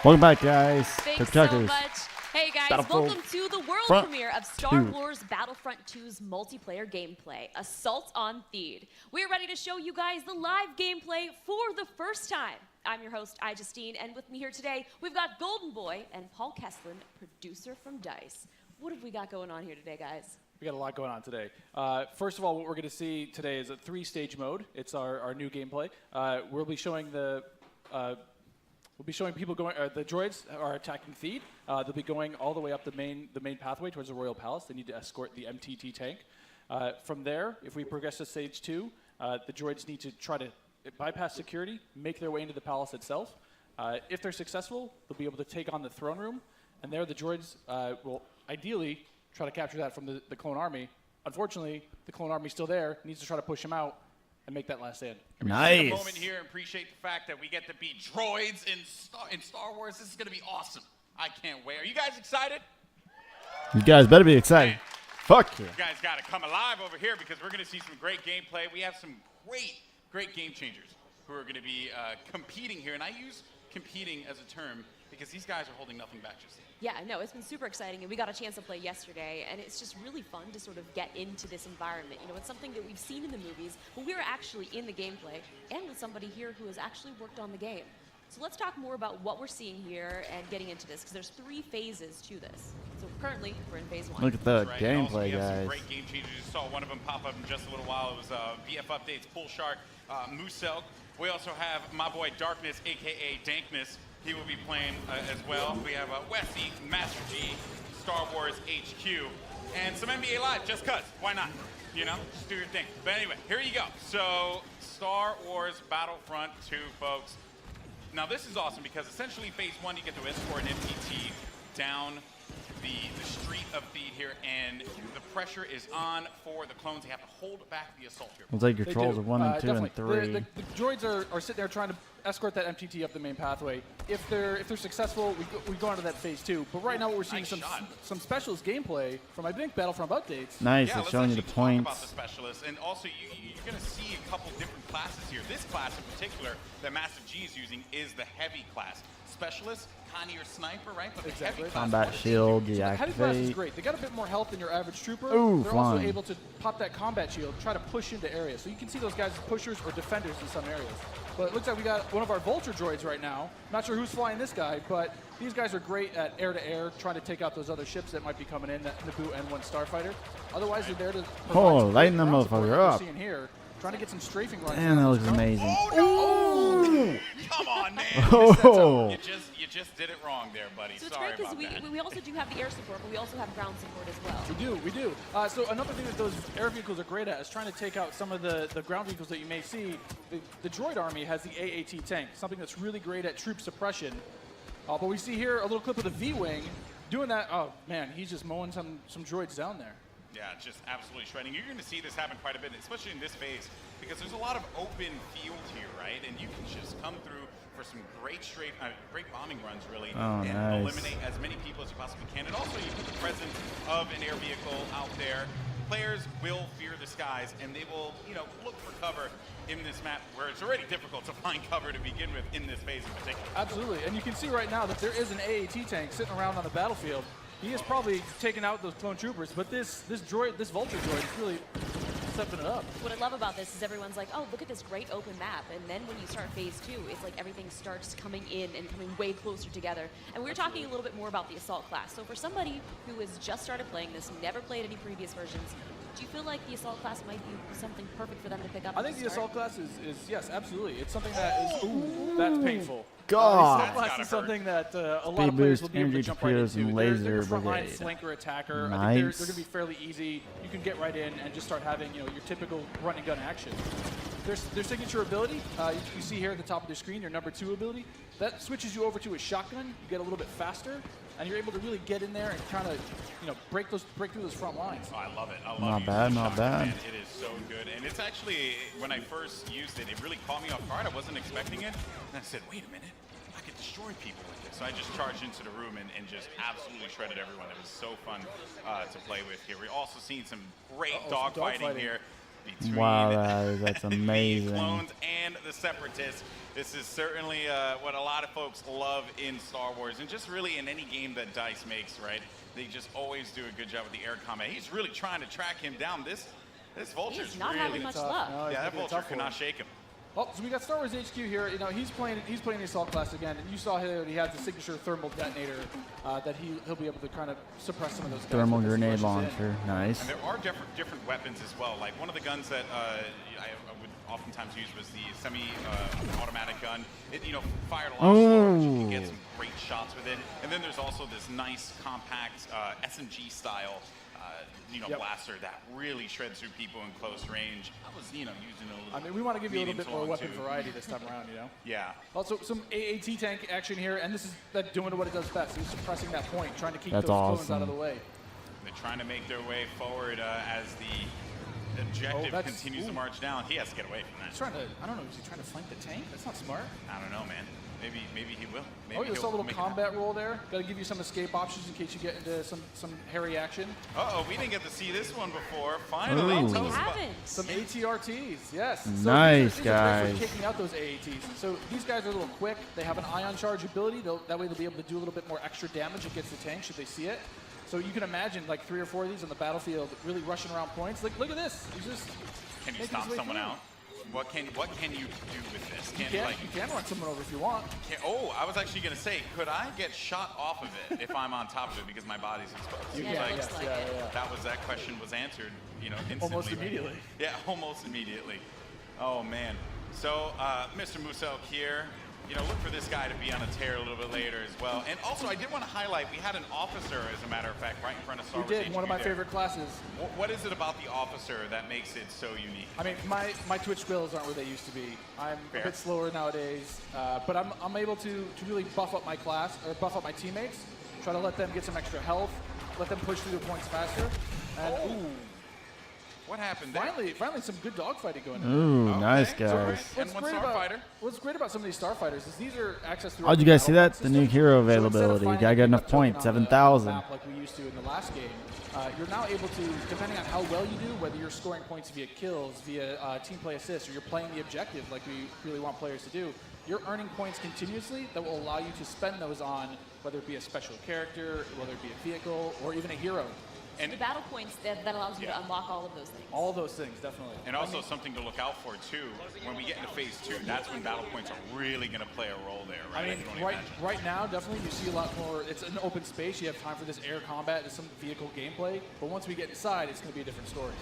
Welcome back, guys. Thanks so much. Hey guys, welcome to the world premiere of Star Wars Battlefront 2's multiplayer gameplay, Assault on Theed. We're ready to show you guys the live gameplay for the first time. I'm your host, Justine, and with me here today, we've got Golden Boy and Paul Kesslin, producer from DICE. What have we got going on here today, guys? We got a lot going on today. First of all, what we're going to see today is a 3-stage mode. It's our new gameplay. We'll be showing people going. The droids are attacking Theed. They'll be going all the way up the main pathway towards the Royal Palace. They need to escort the MTT tank. From there, if we progress to stage 2, the droids need to try to bypass security, make their way into the palace itself. If they're successful, they'll be able to take on the throne room, and there the droids will ideally try to capture that from the clone army. Unfortunately, the clone army's still there, needs to try to push them out and make that last stand. Nice. Take a moment here and appreciate the fact that we get to be droids in Star Wars. This is going to be awesome. I can't wait. Are you guys excited? You guys better be excited. Man, fuck you. You guys got to come alive over here because we're going to see some great gameplay. We have some great game changers who are going to be competing here. And I use competing as a term because these guys are holding nothing back just yet. Yeah, no, it's been super exciting, and we got a chance to play yesterday, and it's just really fun to sort of get into this environment. You know, it's something that we've seen in the movies, but we're actually in the gameplay, and with somebody here who has actually worked on the game. So let's talk more about what we're seeing here and getting into this, because there's 3 phases to this. So currently, we're in phase 1. Look at the right. gameplay, guys. guys. Some great game changers. You saw one of them pop up in just a little while. It was VF Updates, Pull Shark, Moosel. We also have my boy Darkness, a.k.a. Dankness. He will be playing as well. We have Westy, Master G, Star Wars HQ, and some NBA Live, just cuz. Why not? You know, just do your thing. But anyway, here you go. So, Star Wars Battlefront 2, folks. Now, this is awesome because essentially phase 1, you get to escort an MTT down the street of Theed here, and the pressure is on for the clones. They have to hold back the assault here. Looks like your trolls are 1 and 2 and 3. The droids are sitting there trying to escort that MTT up the main pathway. If they're successful, we go on to that phase 2. But right now, what we're seeing is some specialist gameplay from, I think, Battlefront updates. Nice, yeah, it's showing you the points. About the specialists, and also you're going to see a couple different classes here. This class in particular that Master G is using is the heavy class. Specialist, kind of your sniper, right? But the heavy class, combat shield, the heavy class is deactivate. great. They got a bit more health than your average trooper. Ooh, they're also able to pop that combat shield, try to push into areas. So you can see those guys as pushers or defenders in some areas. But it looks like we got one of our Vulture droids right now. Not sure who's flying this guy, but these guys are great at air-to-air, trying to take out those other ships that might be coming in, that Naboo N1 Starfighter. Otherwise, they're there to lighten them motherfucker up. Seeing here, trying to get some strafing runs. Damn, that looks amazing. Oh, no! Come on, man. Oh. You just did it wrong there, buddy. So it's Sorry great because about we also do have the air support, but we also have ground support as well. We do. So another thing that those air vehicles are great at is trying to take out some of the ground vehicles that you may see. The droid army has the AAT tank, something that's really great at troop suppression. But we see here a little clip of the V-Wing doing that. Oh, man, he's just mowing some droids down there. Yeah, just absolutely shredding. You're going to see this happen quite a bit, especially in this phase, because there's a lot of open field here, right? And you can just come through for some great bombing runs, really, and eliminate as many people as you possibly can. And also, you put the presence of an air vehicle out there. Players will fear the skies, and they will, look for cover in this map where it's already difficult to find cover to begin with in this phase in particular. Absolutely, and you can see right now that there is an AAT tank sitting around on the battlefield. He is probably taking out those clone troopers, but this Vulture droid is really stepping it up. What I love about this is everyone's like, oh, look at this great open map. And then when you start phase 2, it's like everything starts coming in and coming way closer together. And we're talking a little bit more about the Assault class. So for somebody who has just started playing this, never played any previous versions, do you feel like the Assault class might be something perfect for them to pick up? I think the Assault class is yes, absolutely. It's something that is, ooh, that's painful. God. Assault class is something that a lot of players will be able to jump right into. They're your frontline flanker attacker. Nice. I think they're going to be fairly easy. You can get right in and just start having your typical run and gun action. Their signature ability, you see here at the top of the screen, your number 2 ability, that switches you over to a shotgun. You get a little bit faster, and you're able to really get in there and kind of break through those front lines. Oh, I love it. I love not bad. Man. It is so good, and it's actually, when I first used it, it really caught me off guard. I wasn't expecting it, and I said, wait a minute. I could destroy people with this. So I just charged into the room and just absolutely shredded everyone. It was so fun to play with here. We're also seeing some great dogfighting here. between Wow, that's the amazing. clones and the Separatists. This is certainly what a lot of folks love in Star Wars, and just really in any game that DICE makes, right? They just always do a good job with the air combat. He's really trying to track him down. This Vulture's He's not really having much luck. No, yeah, that Vulture cannot shake him. Oh, so we got Star Wars HQ here. You know, he's playing the assault class again, and you saw here he has the signature thermal detonator that he'll be able to kind of suppress some of those guys Thermal with as he grenade rushes in. launcher. Nice. And there are different weapons as well. Like one of the guns that I would oftentimes use was the semi-automatic gun. It fired a lot slower, but you can get some great shots with it. And then there's also this nice compact SMG style blaster that really shreds through people in close range. I was using a little. I mean, we want to give you a little bit more weapon too. variety this time around, you know. Yeah. Also, some AAT tank action here, and this is doing what it does best. He's suppressing that point, trying to keep That's those clones awesome. out of the way. They're trying to make their way forward as the objective continues to march down. He has to get away from that. He's trying to, I don't know, is he trying to flank the tank? That's not smart. I don't know, man. Maybe he will. Maybe You saw a he'll little make it combat roll there. Got to give you some escape options in case you get into some hairy action. Uh-oh, we didn't get to see this one before. Finally, Ooh. tell We us about haven't. Some ATRTs, yes. So Nice, these are great for guys. kicking out those AATs. So these guys are a little quick. They have an ion charge ability. That way they'll be able to do a little bit more extra damage against the tank should they see it. So you can imagine like 3 or 4 of these on the battlefield really rushing around points. Like, look at this. He's just Can you making stop his way someone through. out? What can you do with this? You can run someone over if you want. I was actually going to say, could I get shot off of it if I'm on top of it because my body's exposed? You Yeah, can, it looks like it. That question was answered, instantly. Almost immediately. Yeah, almost immediately. Oh man. So, Mr. Muselk here, look for this guy to be on a tear a little bit later as well. And also, I did want to highlight, we had an officer, as a matter of fact, right in front of Star We Wars did, one of my HQ favorite classes. What is it about the officer that makes it so unique? I mean, my Twitch skills aren't where they used to be. I'm Fair. a bit slower nowadays, but I'm able to really buff up my class, or buff up my teammates, try to let them get some extra health, let them push through the points faster. And What happened there? finally some good dogfighting going on. Ooh, Okay. nice, So guys. And one starfighter. What's great about some of these starfighters is these are access through. Oh, did you guys see that? The new hero availability. You gotta get enough points, 7,000. Like we used to in the last game. You're now able to, depending on how well you do, whether you're scoring points via kills, via team play assists, or you're playing the objective like we really want players to do, you're earning points continuously that will allow you to spend those on whether it be a special character, whether it be a vehicle, or even a hero. And the battle points that allows you to unlock all of those things. All those things, definitely. And also something to look out for too. When we get into phase 2, that's when battle points are really going to play a role there, right? I mean, can only imagine. right now, definitely you see a lot more. It's an open space. You have time for this air combat, there's some vehicle gameplay. But once we get inside, it's going to be a different story.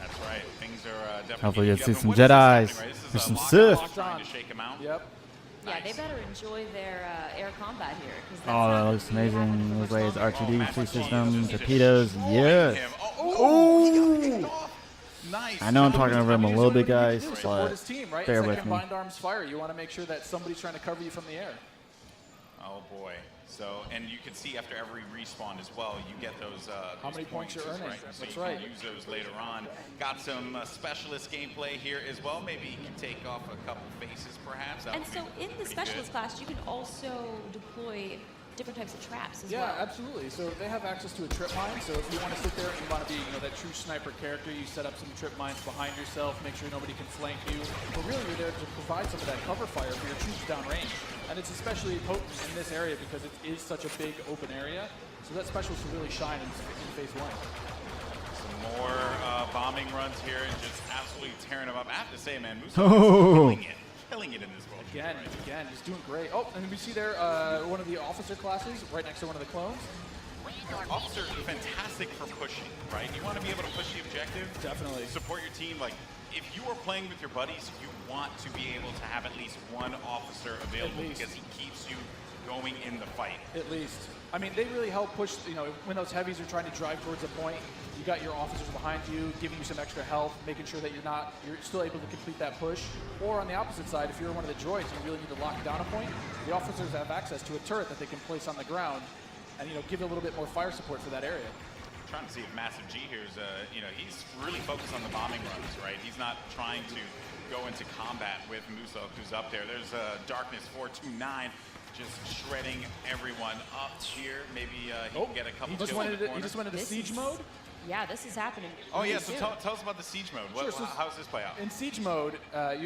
That's right. Things are definitely. Hopefully heating you'll see up. And some what is this Jedis. happening, right? This is There's a some lockdown Sith. trying to shake them out. Yep. Yeah, they Nice. better enjoy their air combat here. 'Cause that's Oh, not that gonna looks be happening amazing. for Those much ways, longer. R2D, Matt free McCoy system, just torpedoes, destroying yes. him. He got kicked off. Nice. I know I'm talking over him a little bit, guys, Support but his team, right? bear It's like with me. combined arms fire. You want to make sure that somebody's trying to cover you from the air. Oh boy. So, and you can see after every respawn as well, you get those. How those many points you're earning. Right? So That's you right. can use those later on. Got some specialist gameplay here as well. Maybe you can take off a couple faces, perhaps. That And would so be in the pretty specialist good. class, you can also deploy different types of traps as Yeah, well. absolutely. So they have access to a trip mine. So if you want to sit there and you want to be, that true sniper character, you set up some trip mines behind yourself, make sure nobody can flank you. But really, you're there to provide some of that cover fire for your troops downrange. And it's especially potent in this area because it is such a big open area. So that specialist will really shine in phase 1. Some more bombing runs here and just absolutely tearing them up. I have to say, man, Musa Oh. is killing it in this world. Again, he's doing great. Oh, and we see there one of the officer classes right next to one of the clones. Officer, fantastic for pushing, right? You want to be able to push the objective. Definitely. Support your team. Like, if you are playing with your buddies, you want to be able to have at least one officer available least. because he keeps you going in the fight. At least. I mean, they really help push, when those heavies are trying to drive towards a point, you got your officers behind you, giving you some extra health, making sure that you're still able to complete that push. Or on the opposite side, if you're one of the droids and you really need to lock down a point, the officers have access to a turret that they can place on the ground and, give a little bit more fire support for that area. I'm trying to see if Massive G here is, he's really focused on the bombing runs, right? He's not trying to go into combat with Musa, who's up there. There's Darkness 429. Just shredding everyone up here. Maybe he can get a couple He just kills in went the into corner. siege mode. Yeah, this is happening. Oh, yeah, really so soon. tell us about the siege mode. Sure, so How does this play out? In siege mode,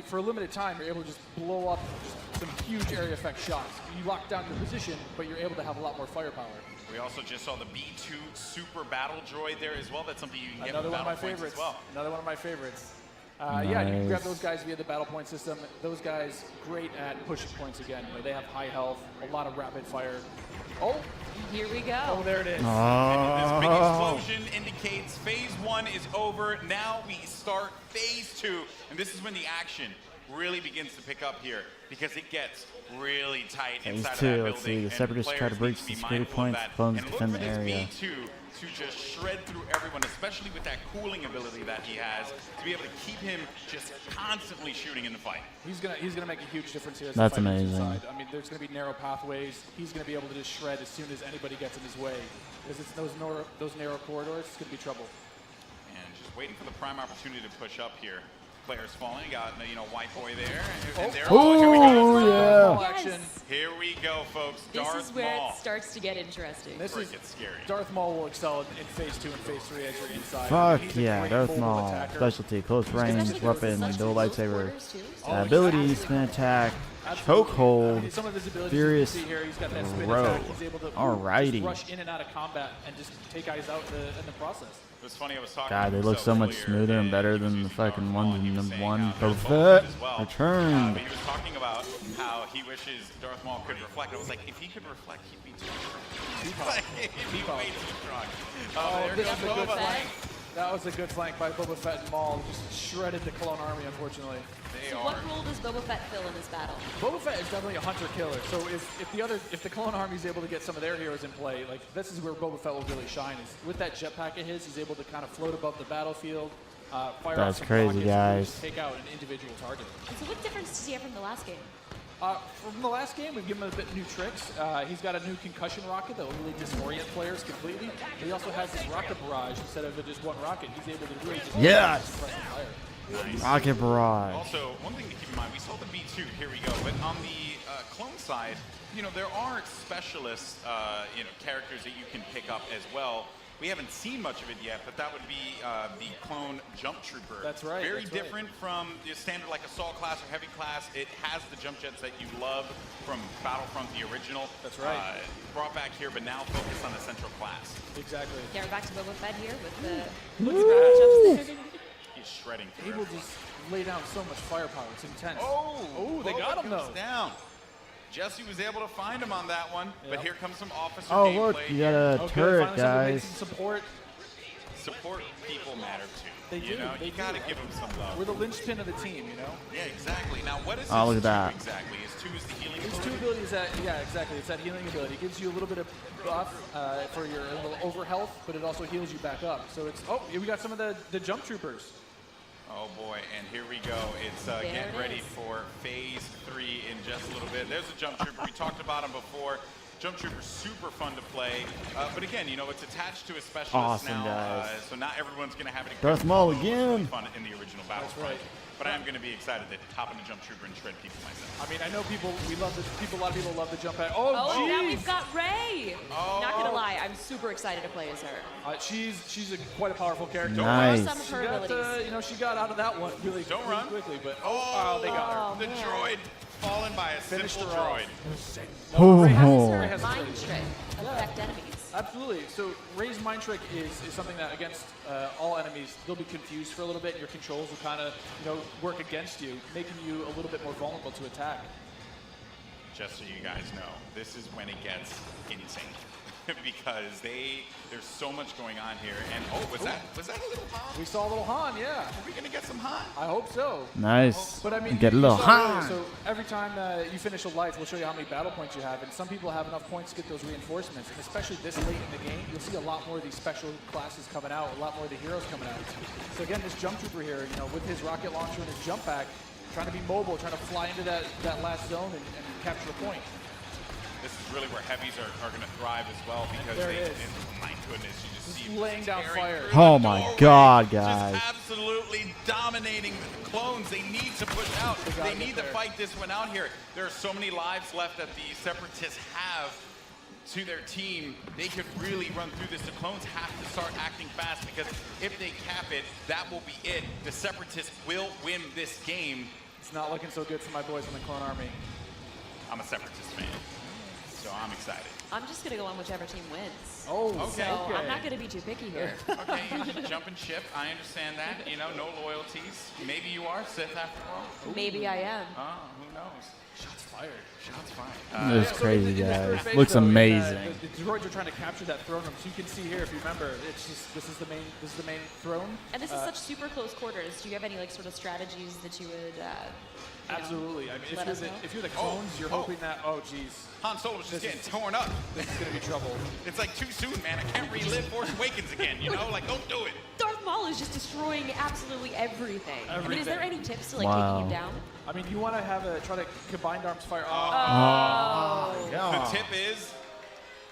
for a limited time, you're able to just blow up just some huge area effect shots. You lock down your position, but you're able to have a lot more firepower. We also just saw the B2 Super Battle Droid there as well. That's something you can get Another with one of my Battle Points favorites. as well. Another one of my favorites. Yeah, you can grab those guys via the battle point system. Those guys, great at pushing points again. You know, they have high health, a lot of rapid fire. Oh, Here we go. oh, there it is. This big explosion indicates phase 1 is over. Now we start phase 2, and this is when the action really begins to pick up here because it gets really tight Phase inside of 2, that let's building. see, the and Separatists try to players breach need the be security mindful of points, that. clones And look defend for the this area. B2 to just shred through everyone, especially with that cooling ability that he has, to be able to keep him just constantly shooting in the fight. He's gonna make a huge difference here. As That's the fight moves amazing. inside. I mean, there's gonna be narrow pathways. He's gonna be able to just shred as soon as anybody gets in his way. Because it's those narrow corridors. It's gonna be trouble. And just waiting for the prime opportunity to push up here. Players falling, got white boy there, and there. Oh, here we go. yeah. Action. Yes. Here we go, folks. This Darth is where Maul. it starts to get interesting. This Where is it gets scary. Darth Maul will excel in phase 2 and phase 3 as you're inside. Fuck He's a yeah, great Darth mobile Maul. attacker. Specialty, close range, Especially weapon, with dual such lightsaber. quarters, too. Abilities, spin attack, Absolutely. chokehold, Some of his abilities furious you can see here. He's got that spin throw. attack. He's able to Alrighty. just rush in and out of combat and just take guys out in the process. It was funny, I was talking God, to they look himself so much earlier, smoother and better he was than the using Darth fucking Maul, ones and he in was the saying one. how Boba Darth Maul Fett as well. returned. But he was talking about how he wishes Darth Maul could reflect. I was like, if he could reflect, he'd be too strong. Like, he'd be way too strong. There this goes is a good Boba Fett. flank. That was a good flank by Boba Fett and Maul. Just shredded the clone army, unfortunately. They So are. what role does Boba Fett fill in this battle? Boba Fett is definitely a hunter-killer. So if the clone army is able to get some of their heroes in play, like this is where Boba Fett will really shine. Is with that jetpack of his, he's able to kind of float above the battlefield, fire That's off some crazy, rockets, and guys. just take out an individual target. And so what difference does he have from the last game? From the last game, we've given him a bit new tricks. He's got a new concussion rocket that will really disorient players completely. He also has this rocket barrage instead of just one rocket. He's able to really just Yes! suppress the fire. Nice. Rocket barrage. Also, one thing to keep in mind, we saw the B2, here we go, but on the clone side, there are specialist, characters that you can pick up as well. We haven't seen much of it yet, but that would be the clone jump trooper. That's right. Very that's right. different from the standard like assault class or heavy class. It has the jump jets that you love from Battlefront, the original. That's right. Brought back here, but now focused on the central class. Exactly. Yeah, we're back to Boba Fett here with the Woo! jumps there. He's shredding He through will everyone. just lay down so much firepower. It's intense. Oh, they got him, goes though. down. Jesse was able to find him on that one, but Yep. here comes some officer Oh, gameplay. look, you got a Okay, turret, finally someone makes guys. some support. Support people matter too. They do, they You do. gotta give them some love. We're the linchpin of the team, you know? Yeah, exactly. Now, what is Oh, his look at that. 2 exactly? His 2 is the healing His ability? two abilities yeah, exactly. It's that healing ability. It gives you a little bit of buff for your little over health, but it also heals you back up. So it's, we got some of the jump troopers. Oh boy, and here we go. It's There getting it ready is. for phase 3 in just a little bit. There's a jump trooper. We talked about him before. Jump trooper, super fun to play. But again, it's attached to a specialist Awesome, now. guys. So not everyone's going to have it. Darth Maul Although it was really again. fun in the original Battlefront. right. But I am going to be excited to hop in the jump trooper and shred people myself. I mean, I know a lot of people love the jump pad. Oh, Oh, now jeez! we've got Rey. Oh. Not gonna lie, I'm super excited to play as her. She's quite a powerful character. Nice. Some of her She got, abilities. she got out of that one really, Don't really run. quickly, but Oh, they got her. Oh, the man. droid fallen by a Finished simple her off. droid. Oh, How does her has a mind trait. trick affect enemies? Absolutely. So Rey's mind trick is something that against all enemies, they'll be confused for a little bit, and your controls will kind of work against you, making you a little bit more vulnerable to attack. Just so you guys know, this is when it gets insane. Because there's so much going on here. And was that a little Han? We saw a little Han, yeah. Are we gonna get some Han? I hope so. Nice. But I mean, Get a you little saw high. earlier, so every time you finish a life, we'll show you how many battle points you have, and some people have enough points to get those reinforcements. And especially this late in the game, you'll see a lot more of these special classes coming out, a lot more of the heroes coming out. So again, this jump trooper here, with his rocket launcher and his jump pack, trying to be mobile, trying to fly into that last zone and capture a point. This is really where heavies are going to thrive as well because there it is. my goodness, you just see laying down tearing fire. through Oh the my doorway, God, guys. Just absolutely dominating the clones. They need to push out. They gotta They need get to there. fight this one out here. There are so many lives left that the Separatists have to their team, they could really run through this. The clones have to start acting fast because if they cap it, that will be it. The Separatists will win this game. It's not looking so good for my boys in the Clone Army. I'm a Separatist fan, so I'm excited. I'm just going to go on whichever team wins. Oh, Okay. So I'm not going to be too picky here. Okay, jump and ship. I understand that. You know, no loyalties. Maybe you are Sith after all. Maybe I am. Oh, who knows? Shots fired. Shots fired. This is so crazy, in this guys. first phase, Looks though, amazing. The droids are trying to capture that throne room. So you can see here, if you remember, it's just this is the main throne. And this is such super close quarters. Do you have any like sort of strategies that you would? Absolutely. I mean, let us know. if you're the clones, you're hoping that. Oh, geez, Han Solo's just getting torn up. this is gonna be trouble. It's like too soon, man. I can't relive Force Awakens again, you know? Like, don't do it. Darth Maul is just destroying absolutely everything. I mean, is there any tips to like Wow. taking him down? I mean, you want to try to combined arms fire. The tip is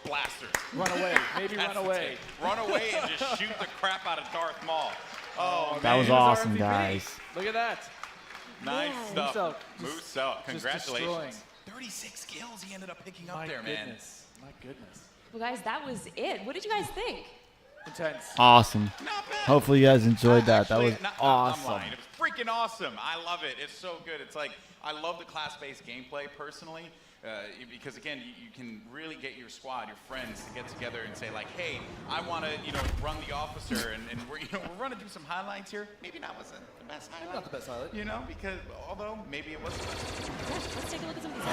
blasters. Run away. Maybe That's run the away. tip. Run away and just shoot the crap out of Darth Maul. Oh, That man. was He was our awesome, MVP. guys. Look at that. Nice Yeah. stuff. Just- Moose out. just destroying. Congratulations. 36 kills he ended up picking up My there, man. goodness. My goodness. Well, guys, that was it. What did you guys think? Intense. Awesome. Not bad. Hopefully you guys enjoyed that. That Actually, was I'm awesome. lying. It was freaking awesome. I love it. It's so good. It's like, I love the class-based gameplay personally. Because again, you can really get your squad, your friends, to get together and say like, hey, I want to, run the officer, and we're running through some highlights here. Maybe not wasn't the best highlight. Not the best highlight. Because although maybe it was. Let's take a look at some of these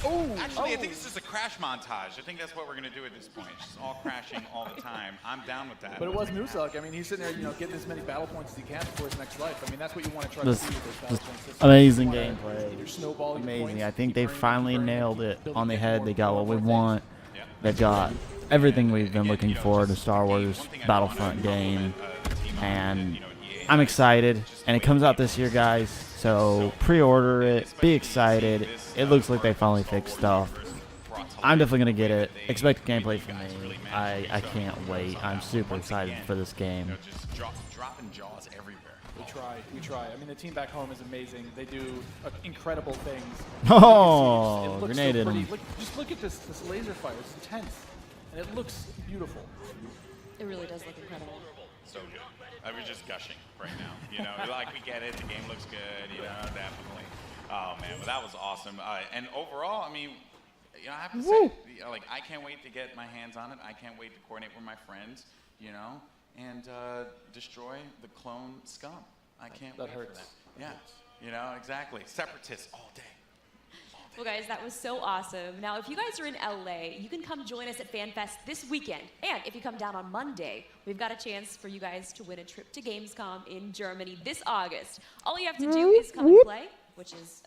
highlights. Actually, I think it's just a crash montage. I think that's what we're gonna do at this point. Just all crashing all the time. I'm down with that. But it was Musak. I mean, he's sitting there, getting as many battle points as he can for his next life. I mean, that's what you want to try This- to see with those battle this points. This- amazing you wanna gameplay. either snowball your Amazing. points, I think keep they burning, keep finally burning, nailed keep it building, on the getting head. more They got what we things. want. Yeah. They got everything we've been Again, looking just for, the the Star game. Wars One thing I Battlefront wanna game. compliment, the team on, And EA I'm is excited. just And the it way comes the out game this year, is. guys. So pre-order it. Be excited. It looks like they finally fixed stuff. I'm definitely going to get it. Expect gameplay from me. I can't wait. I'm super excited for this game. Just dropping jaws everywhere. We try. I mean, the team back home is amazing. They do incredible things. Oh, It looks so grenaded pretty. him. Just look at this laser fire. It's intense, and it looks beautiful. It really does look incredible. So good. I was just gushing right now. Like we get it. The game looks good. Definitely. Oh man, well that was awesome. And overall, I mean, I have to say, like I can't wait to get my hands on it. I can't wait to coordinate with my friends, and destroy the clone scum. I can't That wait hurts. for that. Yeah, exactly. Separatists all day. Well, guys, that was so awesome. Now, if you guys are in LA, you can come join us at FanFest this weekend. And if you come down on Monday, we've got a chance for you guys to win a trip to Gamescom in Germany this August. All you have to do is come and play, which is,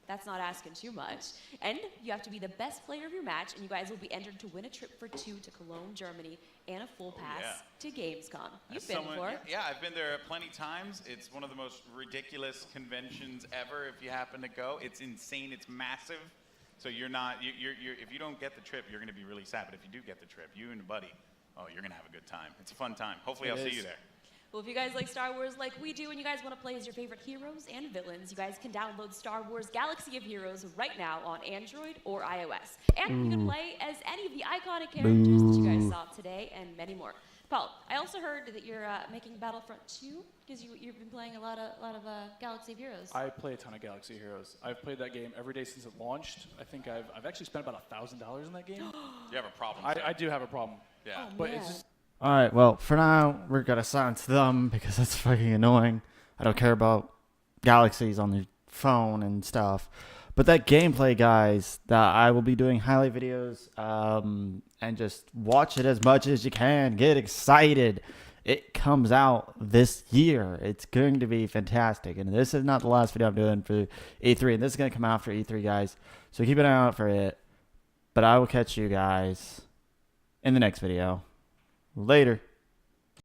that's not asking too much. And you have to be the best player of your match, and you guys will be entered to win a trip for 2 to Cologne, Germany, and a full pass to Gamescom. You've been before. Yeah, I've been there plenty times. It's one of the most ridiculous conventions ever. If you happen to go, it's insane. It's massive. So you're not. If you don't get the trip, you're going to be really sad. But if you do get the trip, you and a buddy, you're going to have a good time. It's a fun time. Hopefully, I'll see you there. Well, if you guys like Star Wars like we do and you guys want to play as your favorite heroes and villains, you guys can download Star Wars Galaxy of Heroes right now on Android or iOS. And you can play as any of the iconic characters that you guys saw today and many more. Paul, I also heard that you're making Battlefront 2 because you've been playing a lot of Galaxy of Heroes. I play a ton of Galaxy of Heroes. I've played that game every day since it launched. I think I've actually spent about $1,000 in that game. You have a problem. I do have a problem. Yeah. But man. it's just Alright, well, for now, we're going to silence them because that's fucking annoying. I don't care about galaxies on the phone and stuff. But that gameplay, guys, that I will be doing highlight videos and just watch it as much as you can. Get excited. It comes out this year. It's going to be fantastic. And this is not the last video I'm doing for E3. And this is going to come out for E3, guys. So keep an eye out for it. But I will catch you guys in the next video. Later.